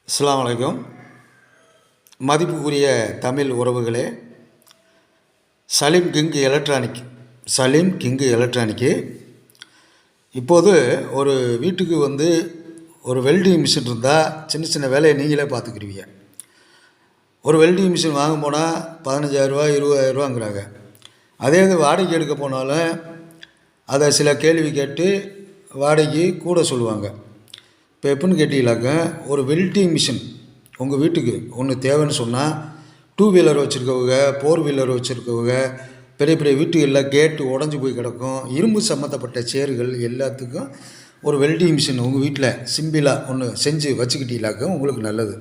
அஸ்ஸலாமு அலைக்கும். மதிப்புக்குரிய தமிழ் உறவுகளே, சலீம் கிங்கு எலக்ட்ரானிக்கு இப்போது ஒரு வீட்டுக்கு ஒரு வெல்டிங் மிஷின் இருந்தால் சின்ன சின்ன வேலையை நீங்களே பார்த்துக்கிடுவீங்க. ஒரு வெல்டிங் மிஷின் வாங்க போனால் 15,000 20,000ங்கிறாங்க. அதே இது வாடகைக்கு எடுக்க போனாலும் அதை சில கேள்வி கேட்டு வாடகைக்கு கூட சொல்லுவாங்க. இப்போ எப்படின்னு கேட்டீங்களாக்க, ஒரு வெல்டிங் மிஷின் உங்கள் வீட்டுக்கு ஒன்று தேவைன்னு சொன்னால் 2 வீலர் வச்சுருக்கவங்க, 4 வீலர் வச்சுருக்கவங்க, பெரிய பெரிய வீட்டுகளில் கேட்டு உடஞ்சி போய் கிடக்கும், இரும்பு சம்மந்தப்பட்ட சேர்கள் எல்லாத்துக்கும் ஒரு வெல்டிங் மிஷின் உங்கள் வீட்டில் சிம்பிளாக ஒன்று செஞ்சு வச்சுக்கிட்டீங்களாக்க உங்களுக்கு நல்லது.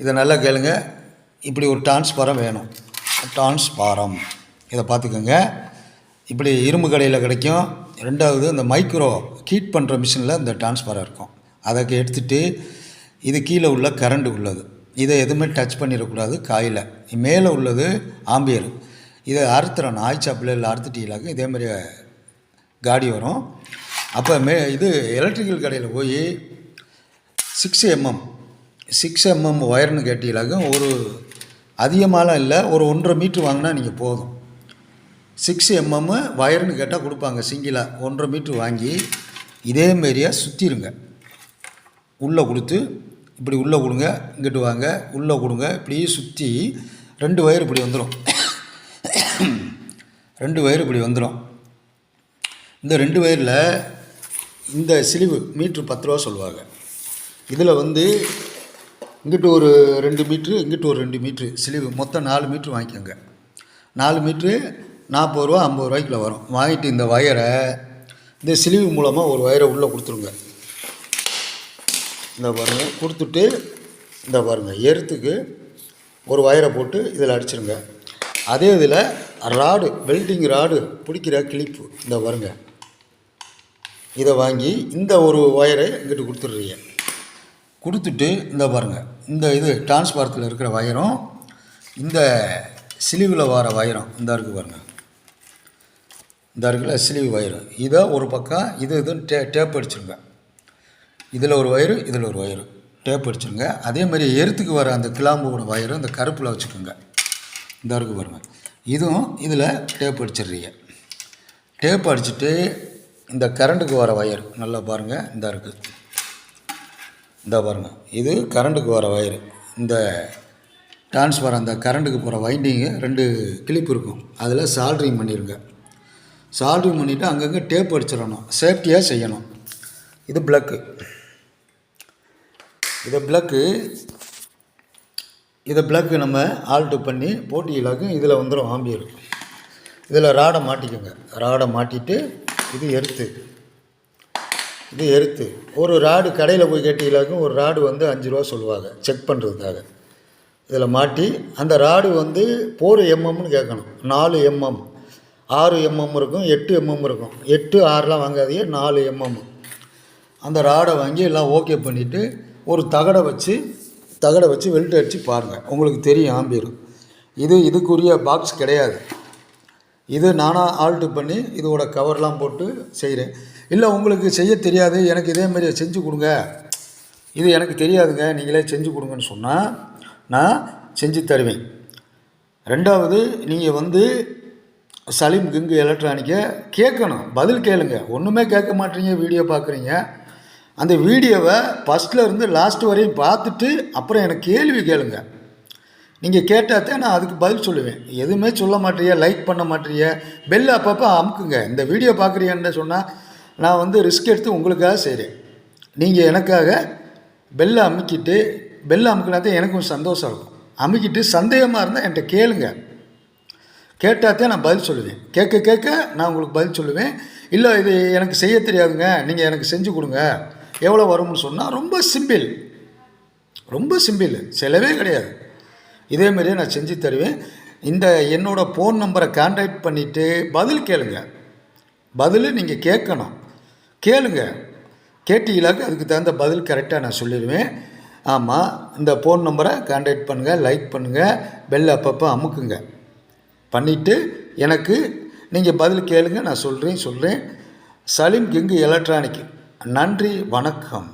இதை நல்லா கேளுங்க. இப்படி ஒரு டிரான்ஸ்பாரம் வேணும். டிரான்ஸ்பாரம் இதை பார்த்துக்கோங்க. இப்படி இரும்பு கடையில் கிடைக்கும். ரெண்டாவது இந்த மைக்ரோ ஹீட் பண்ணுற மிஷினில் இந்த டிரான்ஸ்பாரம் இருக்கும். அதை எடுத்துகிட்டு இது கீழே உள்ள கரண்ட் உள்ளது. இதை எதுவுமே டச் பண்ணிடக்கூடாது. காயில் மேலே உள்ளது ஆம்பியர். இதை அறுத்துறணும். ஆய்ச்சாப்பில் இல்லை அறுத்துட்டீங்களாக்க இதேமாதிரி காடி வரும். அப்போ இது எலக்ட்ரிக்கல் கடையில் போய் 6 mm ஒயர்னு கேட்டீங்களாக்க ஒரு அதிகமாகலாம் இல்லை, ஒரு 1.5 மீட்ரு வாங்கினா நீங்கள் போதும். 6 mm ஒயர்னு கேட்டால் கொடுப்பாங்க. சிங்கிளாக 1.5 மீட்ரு வாங்கி இதேமாரியாக சுற்றிடுங்க. உள்ளே கொடுத்து இப்படி உள்ளே கொடுங்க, இங்கிட்டு வாங்க, உள்ளே கொடுங்க, இப்படி சுற்றி 2 வயர் இப்படி வந்துடும். 2 வயர் இப்படி வந்துடும். இந்த 2 வயரில் இந்த சிலிவு மீட்ரு 10 ரூபா சொல்லுவாங்க. இதில் இங்கிட்டு ஒரு 2 மீட்ரு, இங்கிட்டு ஒரு 2 மீட்ரு சிலிவு, மொத்தம் 4 மீட்ரு வாங்கிக்கோங்க. 4 மீட்ரு 40 ரூபா 50 ரூபாய்க்குள்ள வரும். வாங்கிட்டு இந்த வயரை இந்த சிலிவு மூலமாக ஒரு வயரை உள்ளே கொடுத்துருங்க. இந்த பாருங்கள், கொடுத்துட்டு இந்த பாருங்கள், எர்த்துக்கு ஒரு வயரை போட்டு இதில் அடிச்சிருங்க. அதே இதில் ராடு, வெல்டிங் ராடு பிடிக்கிற கிளிப்பு இந்த பாருங்கள், இதை வாங்கி இந்த ஒரு வயரை இங்கிட்டு கொடுத்துட்றீங்க. கொடுத்துட்டு இந்த பாருங்கள், இந்த இது டிரான்ஸ்பாரத்தில் இருக்கிற வயரும் இந்த சிலிவில் வர வயரும் இந்த இருக்குது பாருங்கள், இந்த இருக்குல்ல சிலிவு வயரு, இதை ஒரு பக்கம் இதுன்னு டேப் அடிச்சிருங்க. இதில் ஒரு வயரு, இதில் ஒரு வயரு டேப் அடிச்சுருங்க. அதே மாதிரி எர்த்துக்கு வர அந்த கிளாம்போட வயரும் இந்த கருப்பில் வச்சுக்கோங்க. இந்த இருக்குது பாருங்கள், இதுவும் இதில் டேப் அடிச்சிடுறீங்க. டேப் அடிச்சுட்டு இந்த கரண்ட்டுக்கு வர வயர் நல்லா பாருங்கள், இந்த இருக்குது, இந்த பாருங்கள், இது கரண்ட்டுக்கு வர வயரு. இந்த டிரான்ஸ்ஃபார் அந்த கரண்ட்டுக்கு போகிற வைண்டிங்கு 2 கிளிப் இருக்கும். அதில் சால்ட்ரிங் பண்ணிடுங்க. சால்ட்ரிங் பண்ணிவிட்டு அங்கங்கே டேப் அடிச்சிடணும். சேஃப்டியாக செய்யணும். இது ப்ளக்கு, இதை ப்ளக்கு நம்ம ஆல்ட்டு பண்ணி போட்டியிலாக்கும். இதில் வந்துடும் ஆம்பியர். இதில் ராடை மாட்டிக்கோங்க. ராடை மாட்டிட்டு இது எர்த்து ஒரு ராடு கடையில் போய் கேட்டீங்களாக்கும் ஒரு ராடு 5 ரூபா சொல்லுவாங்க செக் பண்ணுறதுக்காக. இதில் மாட்டி அந்த ராடு 4 mmன்னு கேட்கணும். 4 mm, 6 mm இருக்கும், 8 mm இருக்கும். 8 6லாம் வாங்காதீங்க, 4 mm. அந்த ராடை வாங்கி எல்லாம் ஓகே பண்ணிவிட்டு ஒரு தகடை வச்சு வெல்ட் அடித்து பாருங்கள், உங்களுக்கு தெரியும் ஆம்பியர். இதுக்குரிய பாக்ஸ் கிடையாது. இது நானாக ஆல்ட்டு பண்ணி இதோட கவர்லாம் போட்டு செய்கிறேன். இல்லை உங்களுக்கு செய்ய தெரியாது, எனக்கு இதேமாரி செஞ்சு கொடுங்க, இது எனக்கு தெரியாதுங்க, நீங்களே செஞ்சு கொடுங்கன்னு சொன்னால் நான் செஞ்சு தருவேன். ரெண்டாவது, நீங்கள் சலீம் கிங்கு எலக்ட்ரானிக்கை கேட்கணும், பதில் கேளுங்க. ஒன்றுமே கேட்க மாட்டீங்க, வீடியோ பார்க்குறீங்க. அந்த வீடியோவை ஃபஸ்ட்லேருந்து லாஸ்ட் வரையும் பார்த்துட்டு அப்புறம் எனக்கு கேள்வி கேளுங்க. நீங்கள் கேட்டால் நான் அதுக்கு பதில் சொல்லுவேன். எதுவுமே சொல்ல மாட்டீங்க, லைக் பண்ண மாட்டீங்க, பெல் அப்பப்போ அமுக்குங்க. இந்த வீடியோ பார்க்குறீங்கன்னு சொன்னால் நான் ரிஸ்க் எடுத்து உங்களுக்காக செய்கிறேன். நீங்கள் எனக்காக பெல்லை அமுக்கினா தான் எனக்கும் சந்தோஷம் இருக்கும். அமுக்கிட்டு சந்தேகமாக இருந்தால் என்கிட்ட கேளுங்க. கேட்டால் நான் பதில் சொல்லுவேன். கேட்க நான் உங்களுக்கு பதில் சொல்லுவேன். இல்லை இது எனக்கு செய்ய தெரியாதுங்க, நீங்கள் எனக்கு செஞ்சு கொடுங்க, எவ்வளோ வரும்னு சொன்னால் ரொம்ப சிம்பிள், செலவே கிடையாது. இதேமாரியே நான் செஞ்சு தருவேன். என்னோடய ஃபோன் நம்பரை கான்டாக்ட் பண்ணிவிட்டு பதில் கேளுங்க. பதில் நீங்கள் கேட்கணும். கேட்டீங்களாக்க அதுக்கு தகுந்த பதில் கரெக்டாக நான் சொல்லிடுவேன். ஆமாம், இந்த ஃபோன் நம்பரை கான்டாக்ட் பண்ணுங்கள், லைக் பண்ணுங்கள், பெல் அப்பப்போ அமுக்குங்க. பண்ணிவிட்டு எனக்கு நீங்கள் பதில் கேளுங்க, நான் சொல்கிறேன். Salim king electronic. நன்றி, வணக்கம்.